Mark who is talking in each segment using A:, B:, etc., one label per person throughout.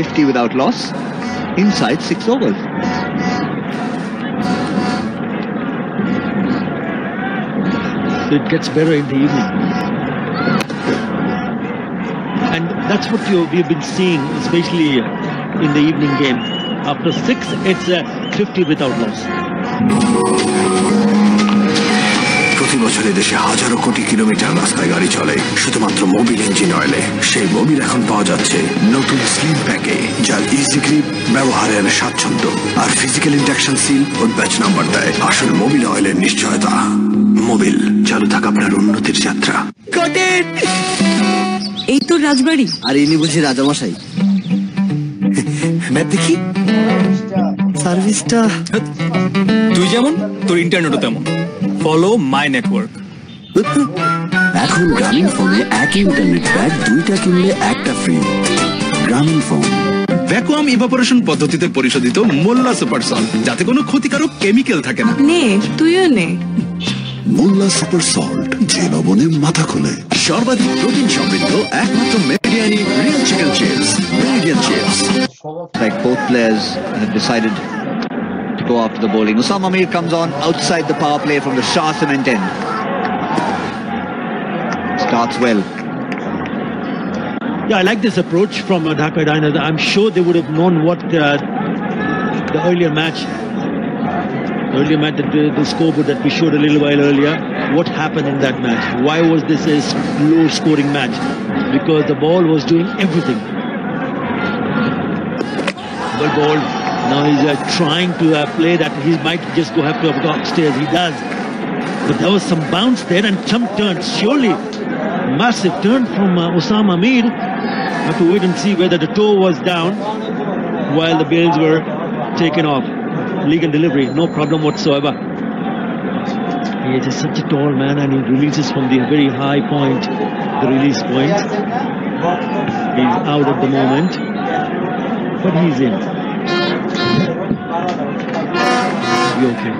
A: 50 without loss inside 6 overs.
B: It gets better in the evening. And that's what we've been seeing, especially in the evening game. After 6, it's 50 without loss.
C: প্রতি বছরে দেশে হাজারো কোটি kilometre রাস্তায় গাড়ি চলে শুধুমাত্র মোবিল ইঞ্জিন অয়েলে। সেই মোবিল এখন পাওয়া যাচ্ছে নতুন স্লিম প্যাকে, যার ইজি গ্রিপ, ব্যবহারের স্বাচ্ছন্দ্য আর ফিজিক্যাল ইন্ডাকশন সিল ও ব্যাচ নাম্বার দেয় আসল মোবিল অয়েলের নিশ্চয়তা। মোবিল, চালু থাকা আপনার উন্নতির যাত্রা।
D: এই তো রাজবাড়ি।
E: আর ইনি বুঝি রাজামশাই। ম্যাপ দেখি। সার্ভিসটা
F: তুই যেমন তোর ইন্টারনেটও তেমন। Follow my network.
C: এখন গ্রামীণ ফোনে একই ইন্টারনেট প্যাক 2টা কিনলে একটা ফ্রি। গ্রামীণ ফোন।
G: ভ্যাকুয়াম ইভাপোরেশন পদ্ধতিতে পরিশোধিত মোল্লা সুপার সল্ট, যাতে কোনো ক্ষতিকারক কেমিক্যাল থাকে না।
D: নে, তুইও নে।
C: মোল্লা সুপার সল্ট, যে লবণে মাথা খোলে। সর্বাধিক প্রোটিন সমৃদ্ধ একমাত্র মেহিডিয়ানি real chicken chips, Meridian chips.
A: Like both players have decided to go after the bowling. Usama comes on outside the power play from the Shah cement end. Starts well.
B: Yeah, I like this approach from Dhaka Dynamites. I'm sure they would have known what the earlier match, the scoreboard that we showed a little while earlier, what happened in that match. Why was this a low scoring match? Because the ball was doing everything. Well ball. Now he's trying to play that. He might just have to go upstairs. He does. But there was some bounce there and some turns. Surely, massive turn from Usama. Have to wait and see whether the toe was down while the bails were taken off. League and delivery, no problem whatsoever. He is such a tall man and he releases from the very high point, the release point. He's out at the moment, but he's in. Be okay.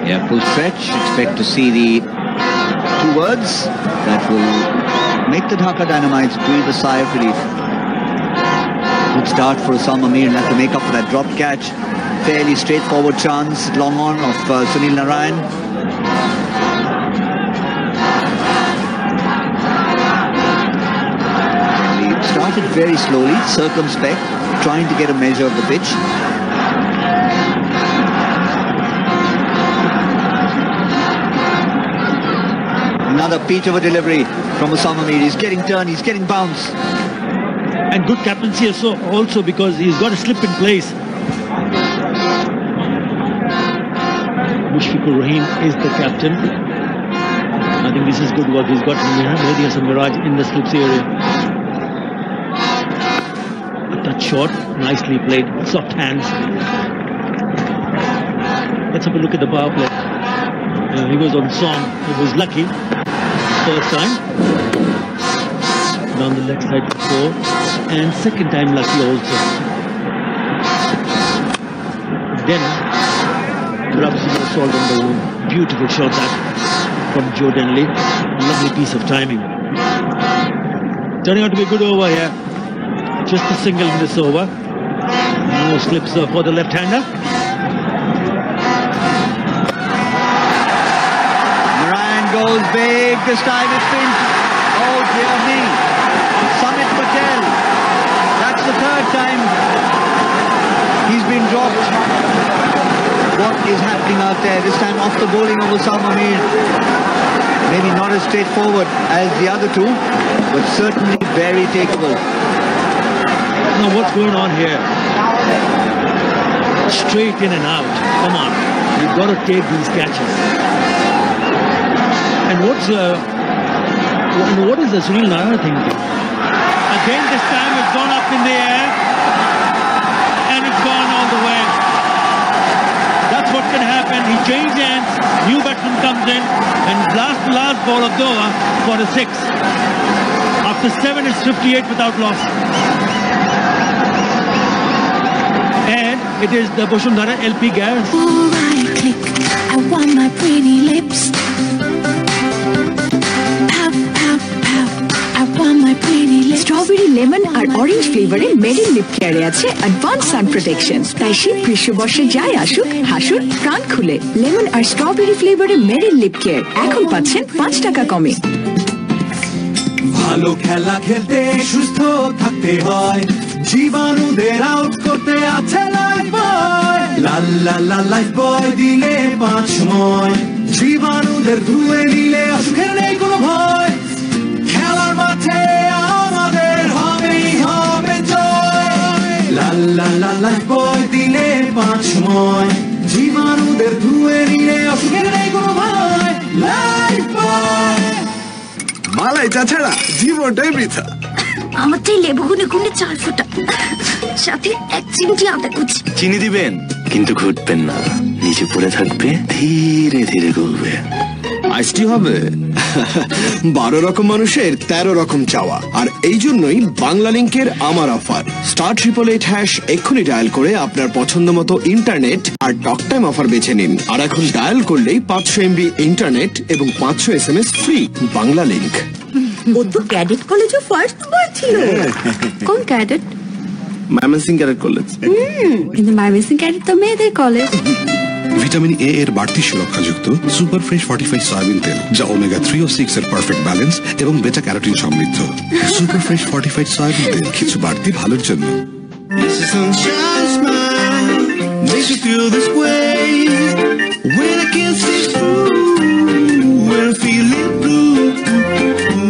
A: Yeah, full stretch. Expect to see the 2 words that will make the Dhaka Dynamites breathe a sigh of relief. Good start for Usama and have to make up for that drop catch. Fairly straightforward chance, long on of Sunil Narayan. He started very slowly, circumspect, trying to get a measure of the pitch. Another peach of a delivery from Usama. He's getting turn, he's getting bounce.
B: And good captaincy also because he's got a slip in place. Mushfiqur Rahim is the captain. I think this is good work. He's got Mehidy and Miraj in the slips area. A touch shot, nicely played, soft hands. Let's have a look at the power play. He was on song. He was lucky. First time. Down the left side before. And second time lucky also. Then rubs the salt on the wound. Beautiful shot that from Joe Denley. Lovely piece of timing. Turning out to be a good over here. Just a single in this over. No slips for the left-hander.
A: Narayan goes big this time. It's been, oh dear me, Samit Patel. That's the 3rd time he's been dropped. What is happening out there? This time off the bowling of Usama. Maybe not as straightforward as the other 2, but certainly very takeable.
B: Now what's going on here? Straight in and out. Come on. You've got to take these catches. And what is the Sunil Narayan thinking? Again, this time it's gone up in the air and it's gone all the way. That's what can happen. He changed hands, new batsman comes in and last ball of the over for a 6. After 7 it's 58 without loss. And it is the Boshundhara LP gas.
H: Right click, I want my pretty lips. Pow, pow, pow, I want
E: strawberry, lemon আর orange ফ্লেভারে Marine lip কেয়ারে আছে advance সান protection. তাই শীত গ্রীষ্ম বর্ষে যাই আসুক, হাসুন প্রাণ খুলে। লেমন আর স্ট্রবেরি ফ্লেভারে মেরিন লিপ কেয়ার এখন পাচ্ছেন 5 টাকা কমে।
I: ভালো খেলা খেলতে সুস্থ থাকতে হয়, জীবাণুদের আউট করতে আছে লাইফ বয়। লাল লাল লাল লাইফ বয় দিলে 5 সময়, জীবাণুদের ধুয়ে দিলে অসুখের নেই কোনো ভয়। খেলার মাঠে আমাদের হবেই হবে জয়। লাল লাল লাল লাইফ বয় দিলে 5 সময়, জীবাণুদের ধুয়ে দিলে অসুখের নেই কোনো ভয়। লাইফ বয়।
C: মালাই চা ছাড়া জীবনটাই বৃথা।
H: আমার চাই লেবু গুনে গুনে 4 ফোঁটা, সাথে 1 চিমটি আদা কুচি।
J: চিনি দিবেন কিন্তু ঘুরবেন না, নিচে পড়ে থাকবে, ধীরে ধীরে গলবে।
C: আইসটি হবে। 12 রকম মানুষের 13 রকম চাওয়া, আর এই জন্যই বাংলা লিংকের আমার অফার। *888# এক্ষুনি ডায়াল করে আপনার পছন্দ মতো ইন্টারনেট আর টক টাইম অফার বেছে নিন। আর এখন ডায়াল করলেই 500 MB ইন্টারনেট এবং 500 SMS ফ্রি। বাংলা লিংক।
E: ও তো ক্যাডেট কলেজে ফার্স্ট বয় ছিল। কোন ক্যাডেট?
C: Mymensingh cadet college.
E: কিন্তু ময়মনসিংহ ক্যাডেট তো মেয়েদের কলেজ।
K: ভিটামিন এ এর বাড়তি সুরক্ষাযুক্ত সুপার ফ্রেশ ফর্টিফাইড সয়াবিন তেল, যা ওমেগা 3 ও 6 এর পারফেক্ট ব্যালেন্স এবং বেটা ক্যারোটিন সমৃদ্ধ। সুপার ফ্রেশ ফর্টিফাইড সয়াবিন তেল, কিছু বাড়তি ভালোর জন্য।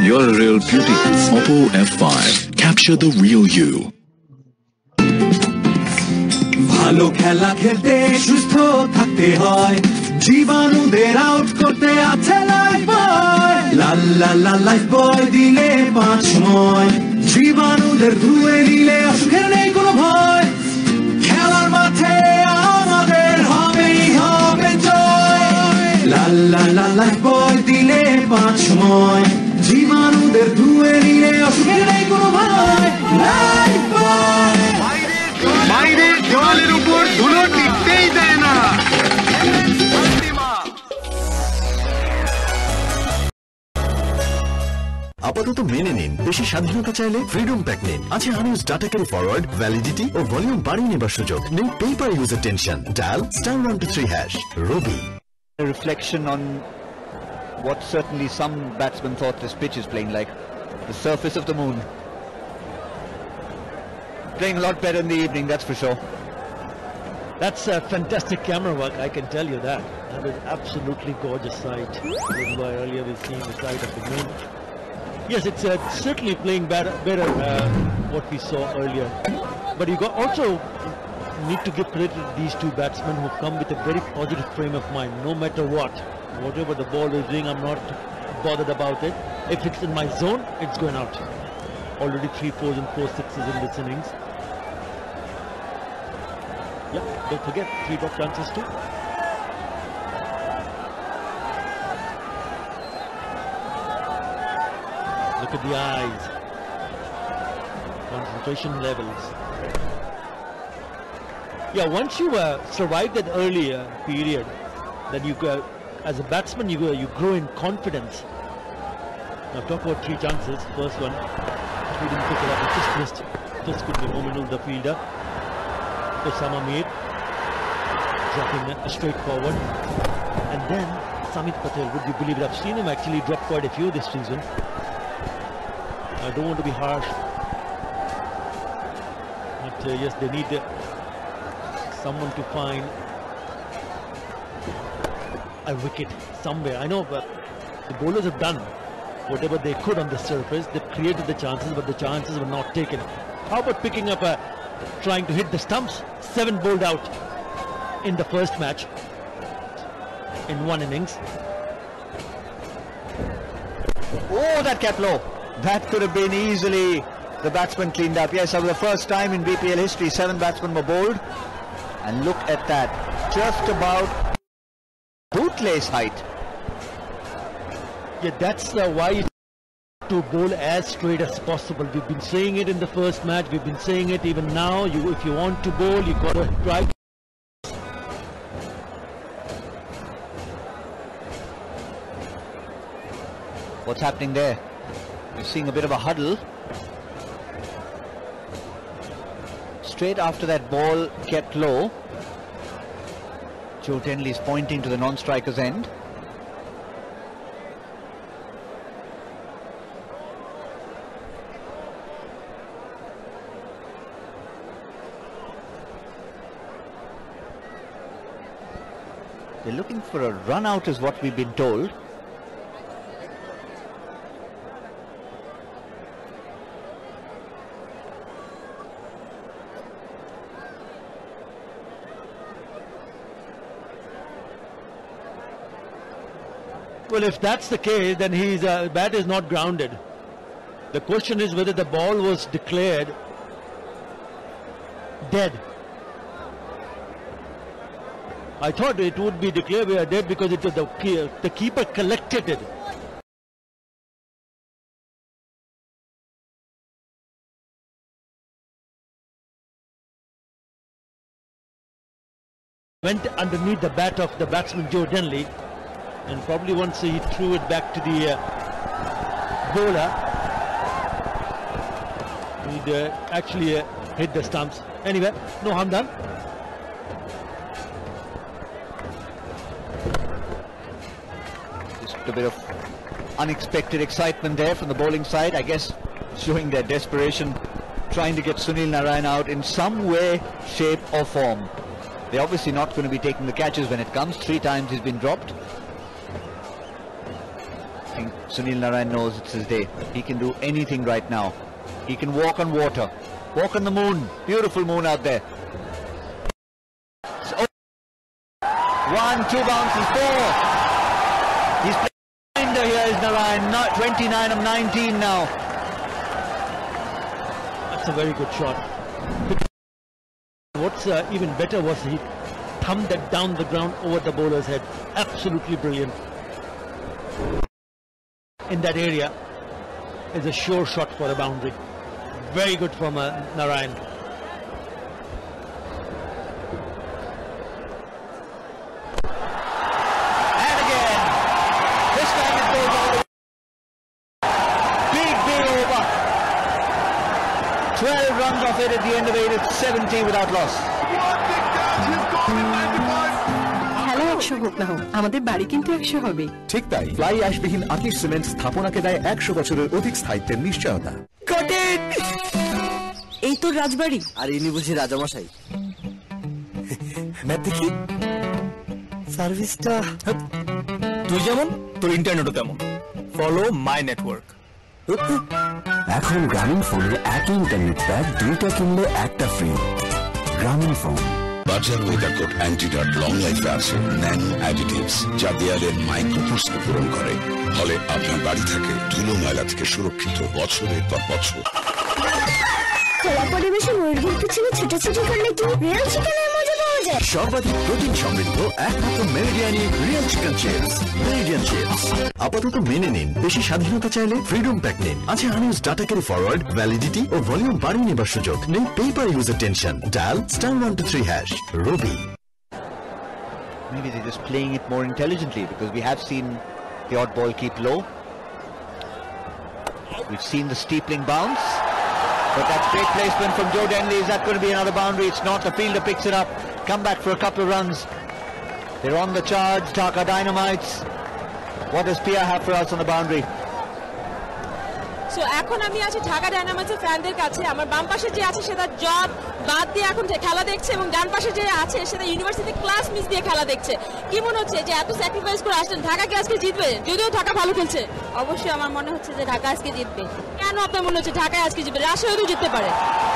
C: You're a real beauty.
K: Oppo F5. Capture the real you.
I: ভালো খেলা খেলতে সুস্থ থাকতে হয়, জীবাণুদের আউট করতে আছে লাইফ বয়। লাল লাল লাল লাইফ বয় দিলে 5 সময়, জীবাণুদের ধুয়ে দিলে অসুখের নেই কোনো ভয়। খেলার মাঠে আমাদের হবেই হবে জয়। লাল লাল লাল লাইফ বয় দিলে 5 সময়, জীবাণুদের ধুয়ে দিলে অসুখের নেই কোনো ভয়। লাইফ বয়।
L: বাইরের দেওয়ালের উপর ধুলো টিকতেই দেয় না।
M: আপাতত মেনে নিন, বেশি স্বাধীনতা চাইলে ফ্রিডম প্যাক নিন। আছে unused data carry forward, validity ও ভলিউম বাড়িয়ে নেবার সুযোগ। নিন পেপার ইউজার tension. Dial *123#. Robi.
A: A reflection on what certainly some batsmen thought this pitch is playing like, the surface of the moon. Playing a lot better in the evening, that's for sure.
B: That's a fantastic camera work, I can tell you that. That is absolutely gorgeous sight. This is why earlier we've seen the sight of the moon. Yes, it's certainly playing better what we saw earlier. But you also need to give credit to these two batsmen who come with a very positive frame of mind, no matter what. Whatever the ball is doing, I'm not bothered about it. If it's in my zone, it's going out. Already 3 4s and 4 6s in this innings. Yeah, don't forget 3 drop chances too. Look at the eyes. Concentration levels. Yeah, once you survive that earlier period, then you as a batsman you grow in confidence. Now talk about 3 chances. First one, he didn't pick it up, it just missed. Just could be Mominul, the fielder. Usama made, dropping straight forward. And then Samit Patel, would you believe it? I've seen him actually drop quite a few this season. I don't want to be harsh, but yes, they need someone to find a wicket somewhere. I know, but the bowlers have done whatever they could on the surface. They've created the chances, but the chances were not taken. How about picking up trying to hit the stumps? 7 bowled out in the first match in 1 innings.
A: Oh, that kept low. That could have been easily the batsman cleaned up. Yes, for the first time in BPL history, 7 batsmen were bowled. And look at that. Just about bootlace height.
B: Yeah, that's why to bowl as straight as possible. We've been saying it in the first match. We've been saying it even now. If you want to bowl, you got to try.
A: What's happening there? We're seeing a bit of a huddle. straight after that ball kept low, Joe Denley is pointing to the non-striker's end. They're looking for a run out is what we've been told.
B: Well, if that's the case, then his bat is not grounded. The question is whether the ball was declared dead. I thought it would be declared dead because it was the keeper collected it. Went underneath the bat of the batsman Joe Denley, and probably once he threw it back to the bowler, he'd actually hit the stumps. Anyway, no harm done.
A: A bit of unexpected excitement there from the bowling side, I guess showing their desperation, trying to get Sunil Narine out in some way, shape or form. They're obviously not going to be taking the catches when it comes. 3 times he's been dropped. I think Sunil Narine knows it's his day. He can do anything right now. He can walk on water, walk on the moon. Beautiful moon out there. So, 1, 2 bounces, 4. He's here is Narine, 29 of 19 now.
B: That's a very good shot. What's even better was he thumbed it down the ground over the bowler's head. Absolutely brilliant. In that area is a sure shot for the boundary. Very good from Narine.
A: At the end of it, it's 70 without loss.
E: খেলা 100 হোক না হোক, আমাদের বাড়ি কিন্তু 100 হবে।
M: ঠিক তাই, ফ্লাই অ্যাশবিহীন আকিশ সিমেন্ট স্থাপনাকে দেয় 100 বছরের অধিক স্থায়িত্বের নিশ্চয়তা।
E: কটেন এই তো রাজবাড়ি।
N: আর ইনি বুঝি রাজামশাই। ম্যাপ দেখি সার্ভিসটা।
F: তুই যেমন তোর ইন্টারনেটও তেমন। Follow my network.
M: এখন গ্রামীণ ফোনের একই ইন্টারনেট প্যাক 2টা কিনলে একটা ফ্রি। গ্রামীণ ফোন।
K: বাজার ওয়েদাকোট অ্যান্টিডট লং লাইফে আছে ন্যানো অ্যাডিটিভস, যা দেয়ালের মাইক্রোপোর্সকে পূরণ করে। ফলে আপনার বাড়ি থাকে ধুলো ময়লা থেকে সুরক্ষিত বছরের পর বছর।
H: খোলা পরিবেশে মুরগির পিছনে ছোটাছুটি করলে কি রিয়েল চিকেনের মজা পাওয়া যায়?
M: সর্বাধিক প্রোটিন সমৃদ্ধ একমাত্র মেরিডিয়ানি real chicken chips. Meridian chips আপাতত মেনে নিন। বেশি স্বাধীনতা চাইলে ফ্রিডম প্যাক নিন। আছে unused data carry forward, validity ও ভলিউম বাড়িয়ে নেবার সুযোগ। নেই পেপার ইউজার tension. Dial *123#। Robi.
A: Maybe they're just playing it more intelligently, because we have seen the odd ball keep low. We've seen the steepling bounce. But that's great placement from Joe Denley. Is that going to be another boundary? It's not. The fielder picks it up. Come back for a couple of runs. They're on the charge. Dhaka Dynamites. What does Pia have for us on the boundary?
O: So এখন আমি আছি ঢাকা ডায়নামাইটসের ফ্যানদের কাছে। আমার বাম পাশে যে আছে সেটা জব বাদ দিয়ে এখন খেলা দেখছে, এবং ডান পাশে যে আছে সেটা ইউনিভার্সিটি ক্লাস মিস দিয়ে খেলা দেখছে। কি মনে হচ্ছে যে এত স্যাক্রিফাইস করে আসলেন, ঢাকা কি আজকে জিতবে? যদিও ঢাকা ভালো খেলছে।
H: অবশ্যই আমার মনে হচ্ছে যে ঢাকা আজকে জিতবে।
O: কেন আপনার মনে হচ্ছে ঢাকায় আজকে জিতবে? রাজশাহী তো জিততে পারে।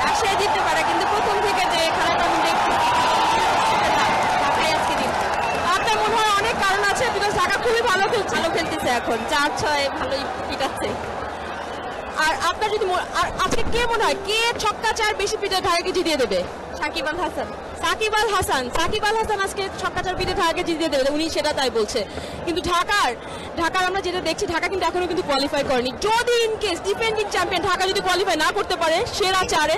H: রাজশাহী জিততে পারে, কিন্তু প্রথম থেকে যে খেলাটা আমি দেখছি ঢাকায় আজকে জিতবে।
O: আপনার মনে হয় অনেক কারণ আছে, বিকজ ঢাকা খুবই ভালো
H: খেলতেছে এখন 4-6 ভালোই পিটাচ্ছে।
O: আর আপনার যদি আর আজকে কে মনে হয় কে ছক্কা 4 বেশি পিটে ঢাকাকে জিতিয়ে দেবে?
H: সাকিব আল হাসান।
O: সাকিব আল হাসান আজকে ছক্কা 4 পিটে ঢাকাকে জিতিয়ে দেবে, উনি সেটা তাই বলছে। কিন্তু ঢাকার আমরা যেটা দেখছি, ঢাকা কিন্তু এখনো কিন্তু কোয়ালিফাই করেনি। যদি in case defending champion Dhaka যদি কোয়ালিফাই না করতে পারে সেরা 4-এ,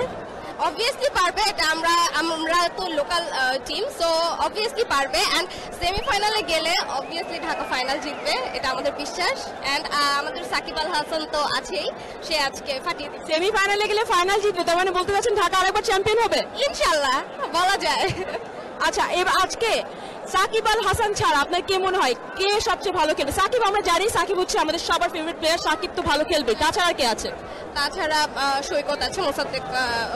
H: অবভিয়াসলি পারবে, এটা আমরা তো লোকাল টিম, সো অবভিয়াসলি পারবে। অ্যান্ড সেমিফাইনালে গেলে অবভিয়াসলি ঢাকা ফাইনাল জিতবে, এটা আমাদের বিশ্বাস। অ্যান্ড আমাদের সাকিব আল হাসান তো আছেই, সে আজকে ফাটিয়ে দিচ্ছে।
O: সেমিফাইনালে গেলে ফাইনাল জিতবে, তার মানে বলতে চাচ্ছেন ঢাকা আরেকবার চ্যাম্পিয়ন হবে
H: ইনশাআল্লাহ, বলা যায়।
O: আচ্ছা, এবার আজকে সাকিব আল হাসান ছাড়া আপনার কে মনে হয় কে সবচেয়ে ভালো খেলে? সাকিব আমরা জানি, সাকিব হচ্ছে আমাদের সবার ফেভারিট প্লেয়ার, সাকিব তো ভালো খেলবে, তাছাড়া কে আছে?
H: তাছাড়া সৈকত আছে, মোসাদ্দেক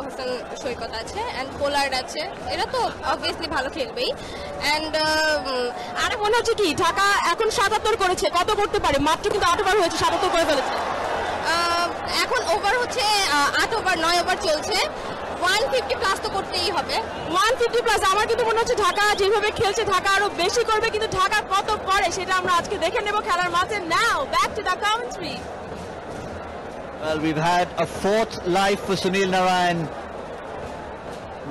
H: হোসেন সৈকত আছে, অ্যান্ড পোলার্ড আছে, এরা তো অবভিয়াসলি ভালো খেলবেই। অ্যান্ড
O: আরে মনে হচ্ছে কি ঢাকা এখন 77 করেছে, কত করতে পারে? মাত্র কিন্তু 8 ওভার হয়েছে, 77 করে ফেলেছে।
H: এখন ওভার হচ্ছে 8 ওভার, 9 ওভার চলছে, 150 প্লাস তো করতেই হবে।
O: 150 প্লাস। আমার কিন্তু মনে হচ্ছে ঢাকা যেভাবে খেলছে ঢাকা আরো বেশি করবে, কিন্তু ঢাকা কত করে সেটা আমরা আজকে দেখে নেব খেলার মাঠে। Now back to the commentary.
A: Well, we've had a fourth life for Sunil Narayan,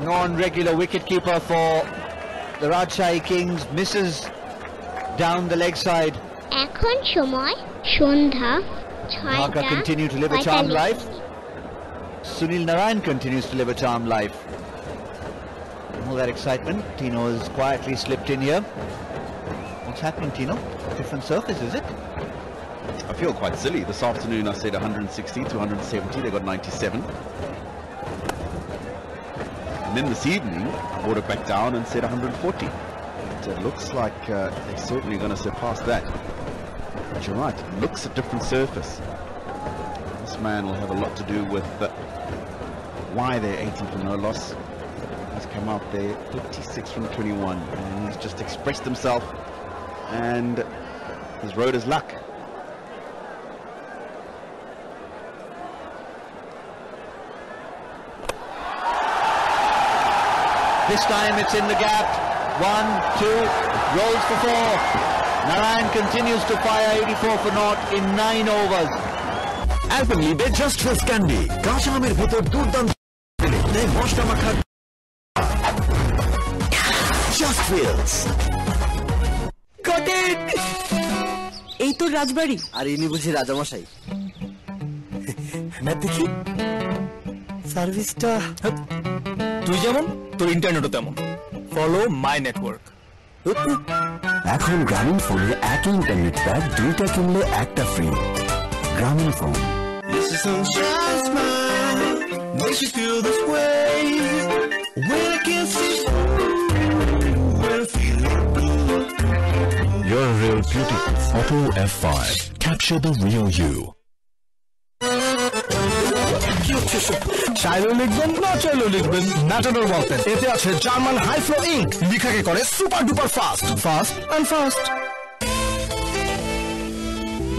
A: non-regular wicketkeeper for the Rajshahi Kings, misses down the leg side.
N: এখন সময় সন্ধ্যা 6টা।
A: Dhaka continue to live a charmed life. Sunil Narayan continues to live a charmed life. All that excitement. Tino has quietly slipped in here. What's happening, Tino? Different surface, is it?
P: I feel quite silly. This afternoon I said 160 to 170, they got 97. And then this evening I brought it back down and said 140. So it looks like they're certainly going to surpass that. But you're right, it looks a different surface. This man will have a lot to do with why they're 18 for no loss. Has come out there 56 from 21, and he's just expressed himself, and he's rode his luck.
A: This time it's in the gap. 1, 2, rolls for 4. Narayan continues to fire 84 for naught in 9 overs.
M: Alpenliebe just feels candy. কাঁচা আমের ভেতর দুর্দান্ত মশলা মাখা just feels.
E: Got it! এই তো রাজবাড়ি।
Q: আর ইনি বুঝি রাজামশাই।
M: না দেখি সার্ভিসটা।
F: তুই যেমন তোর ইন্টারনেটও তেমন। Follow my network.
M: এখন গ্রামীণ ফোনে একই ইন্টারনেট প্যাক 2টা কিনলে একটা ফ্রি। গ্রামীণ phone.
I: This is sunshine smile, makes you feel this way. When I can't see when I feel blue.
M: You're a real beauty. Auto F5. Capture the real you.
R: চাইলেও লিখবেন না চাইলেও লিখবেন matador বলতেন। এতে আছে জার্মান হাই ফ্লো ইঙ্ক, লিখাকে করে super duper fast and fast.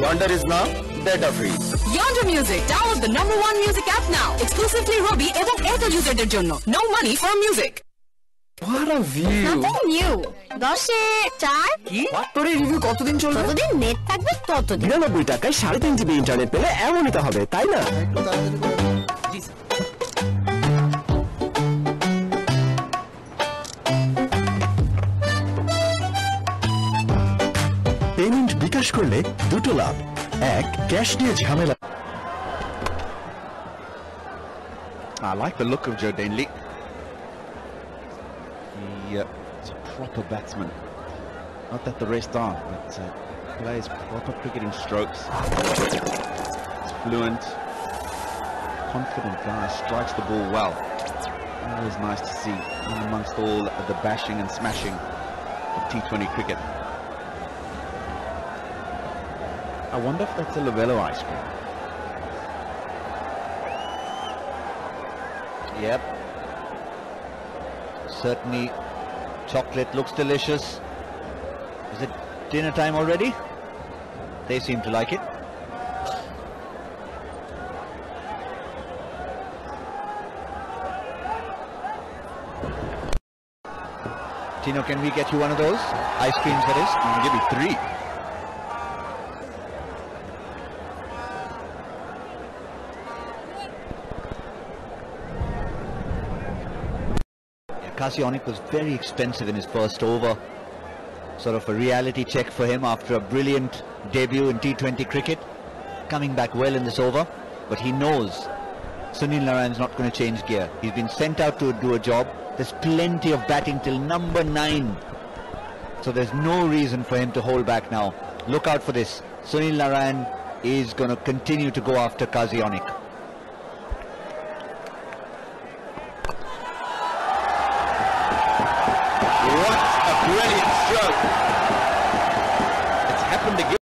Q: Yonder is now data free.
E: Yonder Music, download the #1 music app now. Exclusively Robi এবং Airtel userদের জন্য. No money for music.
R: What a view.
N: Nothing new. 10-এ 4
R: কি? তোর এই review কতদিন চলবে?
N: যতদিন নেট থাকবে ততদিন।
M: 99 টাকায় 3.5 জিবি ইন্টারনেট পেলে এমনই তো হবে, তাই না? পেমেন্ট বিকাশ করলে দুটো লাভ। এক, ক্যাশ দিয়ে ঝামেলা।
P: I like the look of Joe Denley. He's a proper batsman. Not that the rest aren't, but plays proper cricketing strokes. He's fluent, confident guy, strikes the ball well. Always nice to see, in amongst all the bashing and smashing of T20 cricket. I wonder if that's a Lavello ice cream.
A: Yep. Certainly chocolate looks delicious. Is it dinner time already? They seem to like it. Tino, can we get you one of those? Ice creams, that is?
P: You can give me 3.
A: Qazi Onik was very expensive in his first over. Sort of a reality check for him after a brilliant debut in T20 cricket. Coming back well in this over, but he knows Sunil Narayan's not going to change gear. He's been sent out to do a job. There's plenty of batting till number 9. So there's no reason for him to hold back now. Look out for this. Sunil Narayan is going to continue to go after Qazi Onik.
P: What a brilliant stroke. It's happened again.